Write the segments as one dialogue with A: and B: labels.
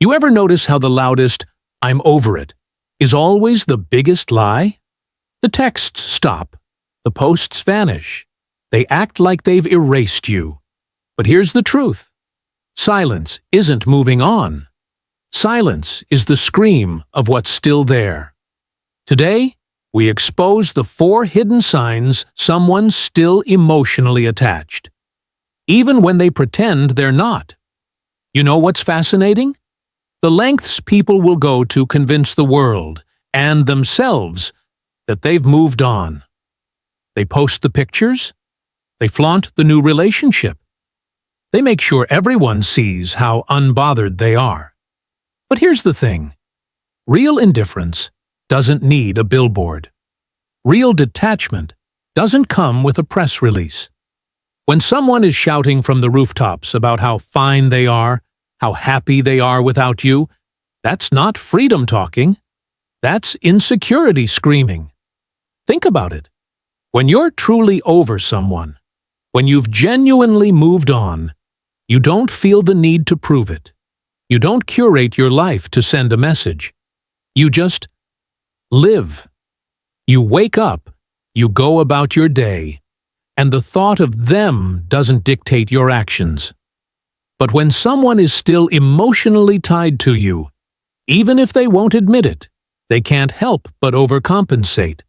A: You ever notice how the loudest, "I'm over it," is always the biggest lie? The texts stop. The posts vanish. They act like they've erased you. But here's the truth. Silence isn't moving on. Silence is the scream of what's still there. Today, we expose the 4 hidden signs someone's still emotionally attached, even when they pretend they're not. You know what's fascinating? The lengths people will go to convince the world and themselves that they've moved on. They post the pictures. They flaunt the new relationship. They make sure everyone sees how unbothered they are. But here's the thing. Real indifference doesn't need a billboard. Real detachment doesn't come with a press release. When someone is shouting from the rooftops about how fine they are, how happy they are without you, that's not freedom talking. That's insecurity screaming. Think about it. When you're truly over someone, when you've genuinely moved on, you don't feel the need to prove it. You don't curate your life to send a message. You just live. You wake up, you go about your day, and the thought of them doesn't dictate your actions. But when someone is still emotionally tied to you, even if they won't admit it, they can't help but overcompensate.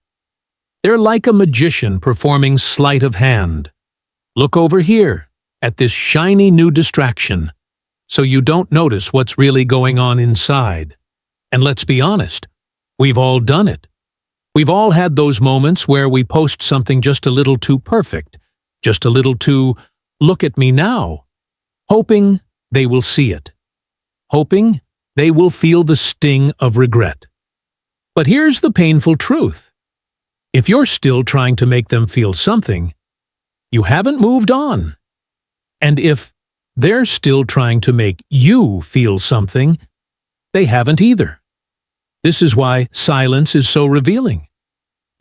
A: They're like a magician performing sleight of hand. Look over here at this shiny new distraction, so you don't notice what's really going on inside. And let's be honest, we've all done it. We've all had those moments where we post something just a little too perfect, just a little too, "look at me now," hoping they will see it, hoping they will feel the sting of regret. But here's the painful truth. If you're still trying to make them feel something, you haven't moved on. And if they're still trying to make you feel something, they haven't either. This is why silence is so revealing.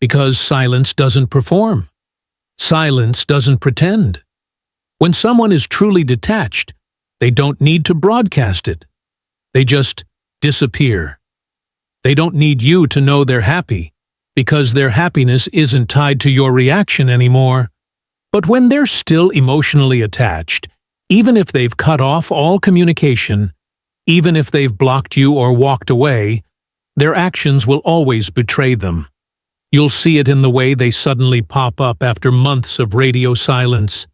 A: Because silence doesn't perform. Silence doesn't pretend. When someone is truly detached, they don't need to broadcast it. They just disappear. They don't need you to know they're happy, because their happiness isn't tied to your reaction anymore. But when they're still emotionally attached, even if they've cut off all communication, even if they've blocked you or walked away, their actions will always betray them. You'll see it in the way they suddenly pop up after months of radio silence.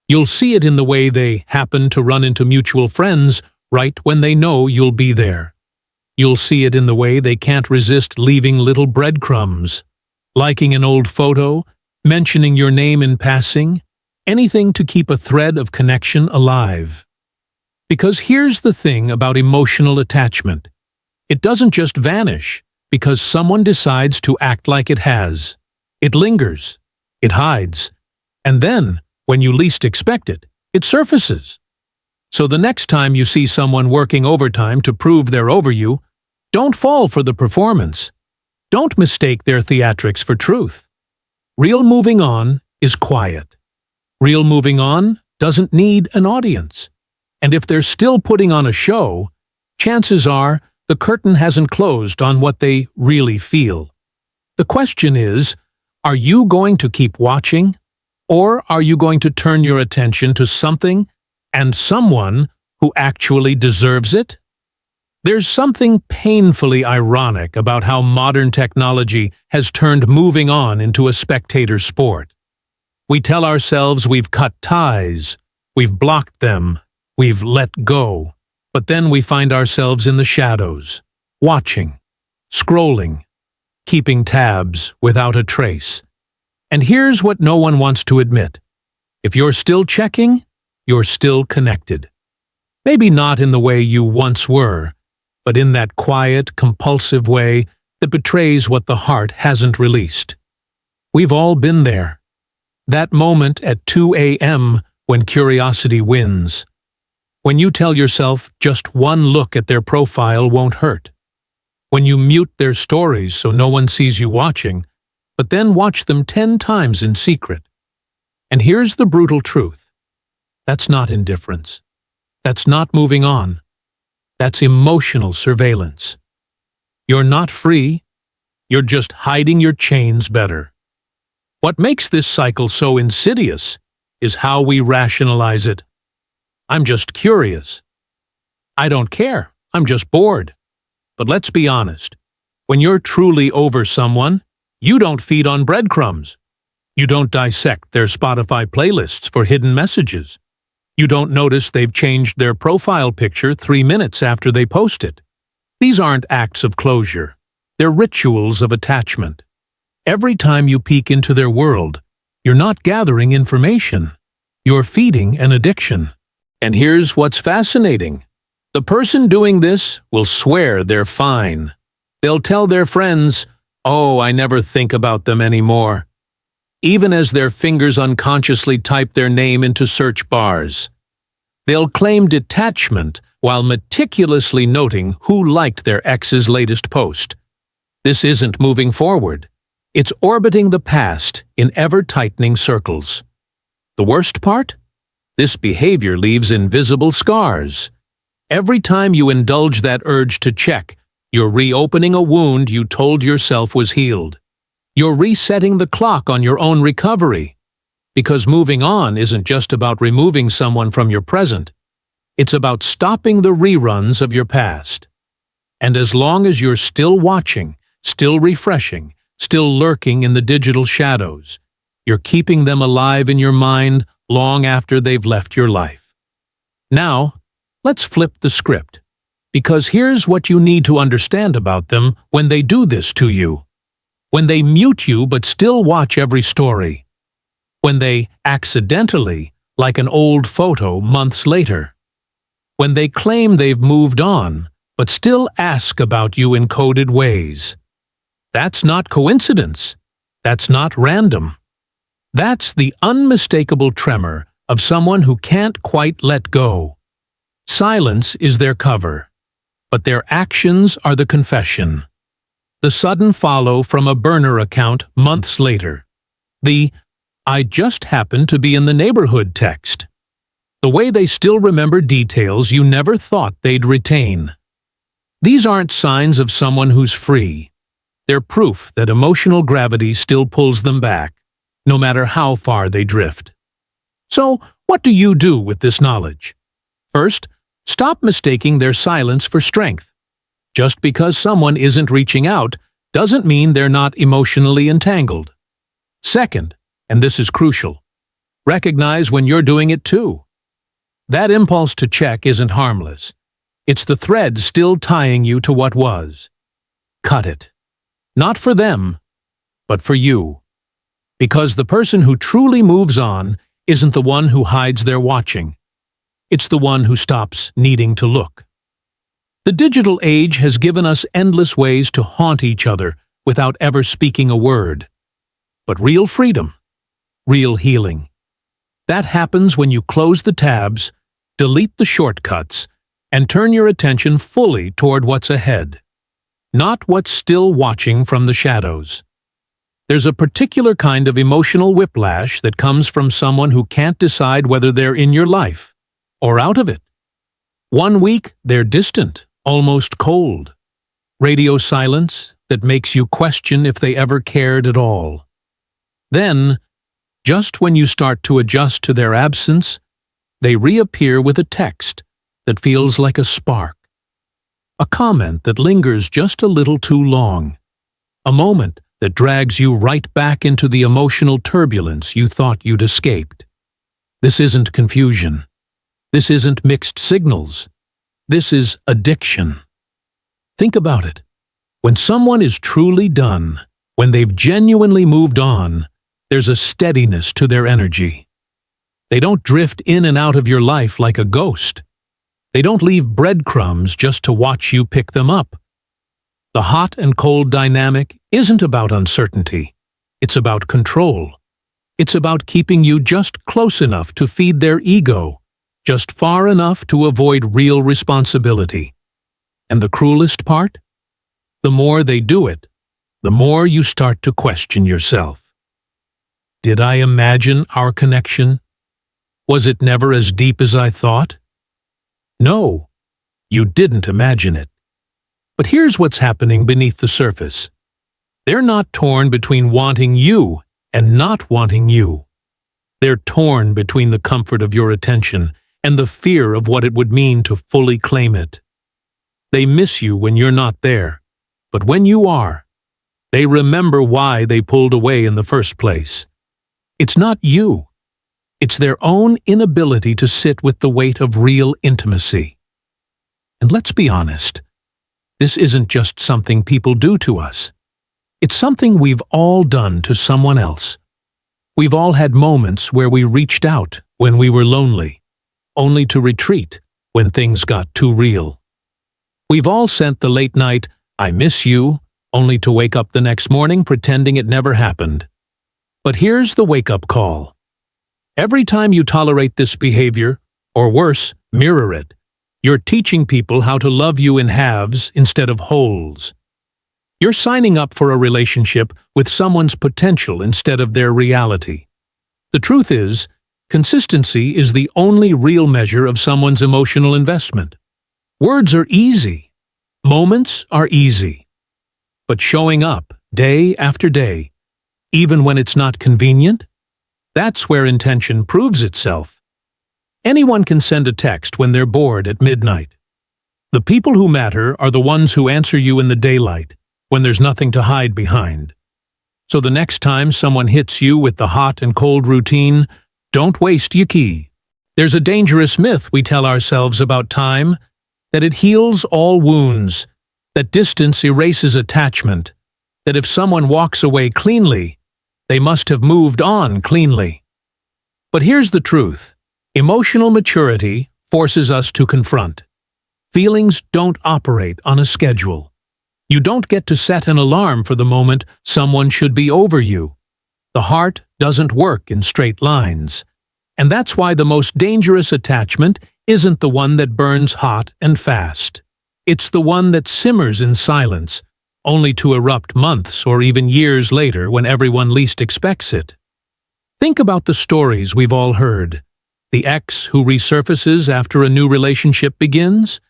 A: You'll see it in the way they happen to run into mutual friends right when they know you'll be there. You'll see it in the way they can't resist leaving little breadcrumbs, liking an old photo, mentioning your name in passing, anything to keep a thread of connection alive. Because here's the thing about emotional attachment. It doesn't just vanish because someone decides to act like it has. It lingers, it hides, and then, when you least expect it, it surfaces. So the next time you see someone working overtime to prove they're over you, don't fall for the performance. Don't mistake their theatrics for truth. Real moving on is quiet. Real moving on doesn't need an audience. And if they're still putting on a show, chances are the curtain hasn't closed on what they really feel. The question is, are you going to keep watching, or are you going to turn your attention to something and someone who actually deserves it? There's something painfully ironic about how modern technology has turned moving on into a spectator sport. We tell ourselves we've cut ties, we've blocked them, we've let go, but then we find ourselves in the shadows, watching, scrolling, keeping tabs without a trace. And here's what no one wants to admit. If you're still checking, you're still connected. Maybe not in the way you once were, but in that quiet, compulsive way that betrays what the heart hasn't released. We've all been there. That moment at 2 a.m. when curiosity wins. When you tell yourself just one look at their profile won't hurt. When you mute their stories so no one sees you watching, but then watch them 10 times in secret. And here's the brutal truth. That's not indifference. That's not moving on. That's emotional surveillance. You're not free. You're just hiding your chains better. What makes this cycle so insidious is how we rationalize it. I'm just curious. I don't care. I'm just bored. But let's be honest. When you're truly over someone, you don't feed on breadcrumbs. You don't dissect their Spotify playlists for hidden messages. You don't notice they've changed their profile picture 3 minutes after they post it. These aren't acts of closure. They're rituals of attachment. Every time you peek into their world, you're not gathering information. You're feeding an addiction. And here's what's fascinating. The person doing this will swear they're fine. They'll tell their friends, "Oh, I never think about them anymore," even as their fingers unconsciously type their name into search bars. They'll claim detachment while meticulously noting who liked their ex's latest post. This isn't moving forward. It's orbiting the past in ever-tightening circles. The worst part? This behavior leaves invisible scars. Every time you indulge that urge to check, you're reopening a wound you told yourself was healed. You're resetting the clock on your own recovery. Because moving on isn't just about removing someone from your present. It's about stopping the reruns of your past. And as long as you're still watching, still refreshing, still lurking in the digital shadows, you're keeping them alive in your mind long after they've left your life. Now, let's flip the script. Because here's what you need to understand about them when they do this to you. When they mute you but still watch every story. When they accidentally like an old photo months later. When they claim they've moved on but still ask about you in coded ways. That's not coincidence. That's not random. That's the unmistakable tremor of someone who can't quite let go. Silence is their cover, but their actions are the confession. The sudden follow from a burner account months later. The "I just happened to be in the neighborhood" text. The way they still remember details you never thought they'd retain. These aren't signs of someone who's free. They're proof that emotional gravity still pulls them back, no matter how far they drift. So, what do you do with this knowledge? First, stop mistaking their silence for strength. Just because someone isn't reaching out doesn't mean they're not emotionally entangled. Second, and this is crucial, recognize when you're doing it too. That impulse to check isn't harmless. It's the thread still tying you to what was. Cut it. Not for them, but for you. Because the person who truly moves on isn't the one who hides their watching. It's the one who stops needing to look. The digital age has given us endless ways to haunt each other without ever speaking a word. But real freedom, real healing, that happens when you close the tabs, delete the shortcuts, and turn your attention fully toward what's ahead, not what's still watching from the shadows. There's a particular kind of emotional whiplash that comes from someone who can't decide whether they're in your life or out of it. 1 week, they're distant, almost cold. Radio silence that makes you question if they ever cared at all. Then, just when you start to adjust to their absence, they reappear with a text that feels like a spark. A comment that lingers just a little too long. A moment that drags you right back into the emotional turbulence you thought you'd escaped. This isn't confusion. This isn't mixed signals. This is addiction. Think about it. When someone is truly done, when they've genuinely moved on, there's a steadiness to their energy. They don't drift in and out of your life like a ghost. They don't leave breadcrumbs just to watch you pick them up. The hot and cold dynamic isn't about uncertainty. It's about control. It's about keeping you just close enough to feed their ego, just far enough to avoid real responsibility. And the cruelest part? The more they do it, the more you start to question yourself. Did I imagine our connection? Was it never as deep as I thought? No, You didn't imagine it. But here's what's happening beneath the surface. They're not torn between wanting you and not wanting you. They're torn between the comfort of your attention and the fear of what it would mean to fully claim it. They miss you when you're not there, but when you are, they remember why they pulled away in the first place. It's not you. It's their own inability to sit with the weight of real intimacy. And let's be honest, this isn't just something people do to us. It's something we've all done to someone else. We've all had moments where we reached out when we were lonely, only to retreat when things got too real. We've all sent the late night, "I miss you," only to wake up the next morning pretending it never happened. But here's the wake-up call. Every time you tolerate this behavior, or worse, mirror it, you're teaching people how to love you in halves instead of wholes. You're signing up for a relationship with someone's potential instead of their reality. The truth is, consistency is the only real measure of someone's emotional investment. Words are easy. Moments are easy. But showing up day after day, even when it's not convenient, that's where intention proves itself. Anyone can send a text when they're bored at midnight. The people who matter are the ones who answer you in the daylight, when there's nothing to hide behind. So the next time someone hits you with the hot and cold routine, don't waste your key. There's a dangerous myth we tell ourselves about time, that it heals all wounds, that distance erases attachment, that if someone walks away cleanly, they must have moved on cleanly. But here's the truth. Emotional maturity forces us to confront. Feelings don't operate on a schedule. You don't get to set an alarm for the moment someone should be over you. The heart doesn't work in straight lines. And that's why the most dangerous attachment isn't the one that burns hot and fast. It's the one that simmers in silence, only to erupt months or even years later when everyone least expects it. Think about the stories we've all heard. The ex who resurfaces after a new relationship begins,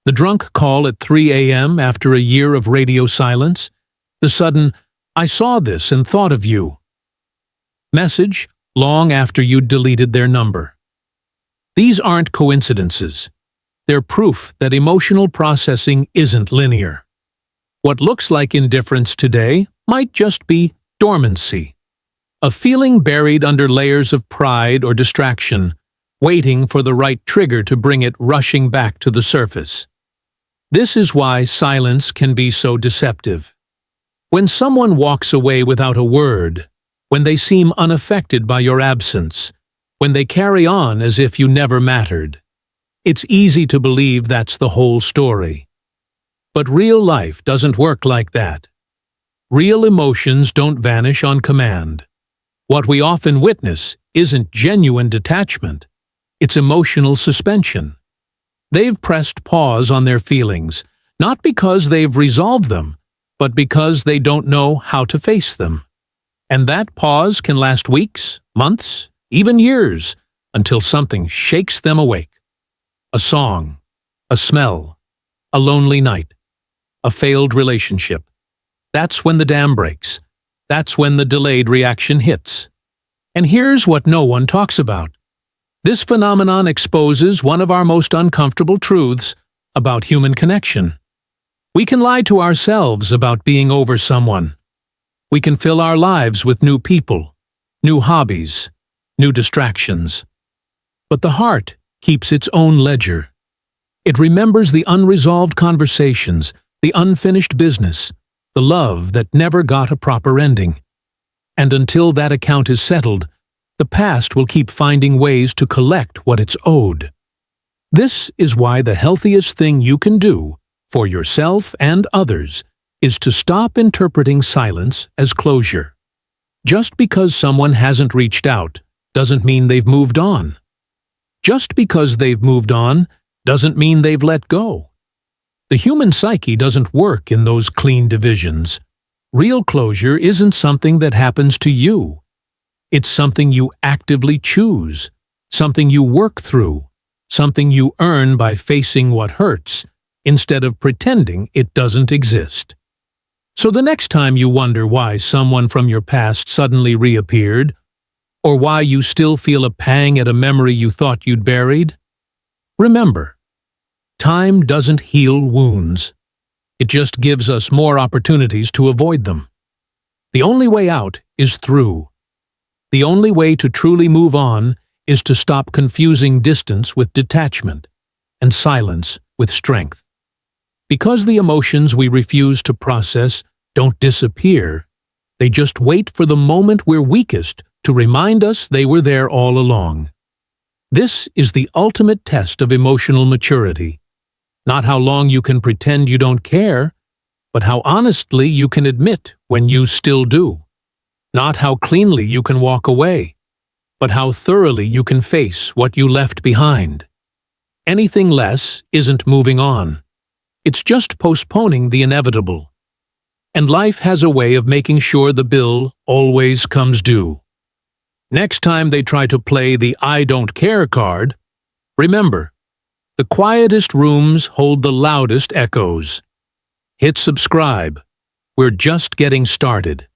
A: the drunk call at 3 a.m. after a year of radio silence, the sudden, "I saw this and thought of you" message long after you'd deleted their number. These aren't coincidences. They're proof that emotional processing isn't linear. What looks like indifference today might just be dormancy, a feeling buried under layers of pride or distraction, waiting for the right trigger to bring it rushing back to the surface. This is why silence can be so deceptive. When someone walks away without a word, when they seem unaffected by your absence, when they carry on as if you never mattered, it's easy to believe that's the whole story. But real life doesn't work like that. Real emotions don't vanish on command. What we often witness isn't genuine detachment. It's emotional suspension. They've pressed pause on their feelings, not because they've resolved them, but because they don't know how to face them. And that pause can last weeks, months, even years, until something shakes them awake. A song, a smell, a lonely night, a failed relationship. That's when the dam breaks. That's when the delayed reaction hits. And here's what no one talks about. This phenomenon exposes one of our most uncomfortable truths about human connection. We can lie to ourselves about being over someone. We can fill our lives with new people, new hobbies, new distractions. But the heart keeps its own ledger. It remembers the unresolved conversations, the unfinished business, the love that never got a proper ending. And until that account is settled, the past will keep finding ways to collect what it's owed. This is why the healthiest thing you can do, for yourself and others, is to stop interpreting silence as closure. Just because someone hasn't reached out doesn't mean they've moved on. Just because they've moved on doesn't mean they've let go. The human psyche doesn't work in those clean divisions. Real closure isn't something that happens to you. It's something you actively choose, something you work through, something you earn by facing what hurts, instead of pretending it doesn't exist. So the next time you wonder why someone from your past suddenly reappeared, or why you still feel a pang at a memory you thought you'd buried, remember, time doesn't heal wounds. It just gives us more opportunities to avoid them. The only way out is through. The only way to truly move on is to stop confusing distance with detachment and silence with strength. Because the emotions we refuse to process don't disappear, they just wait for the moment we're weakest to remind us they were there all along. This is the ultimate test of emotional maturity. Not how long you can pretend you don't care, but how honestly you can admit when you still do. Not how cleanly you can walk away, but how thoroughly you can face what you left behind. Anything less isn't moving on. It's just postponing the inevitable. And life has a way of making sure the bill always comes due. Next time they try to play the I don't care card, remember, the quietest rooms hold the loudest echoes. Hit subscribe. We're just getting started.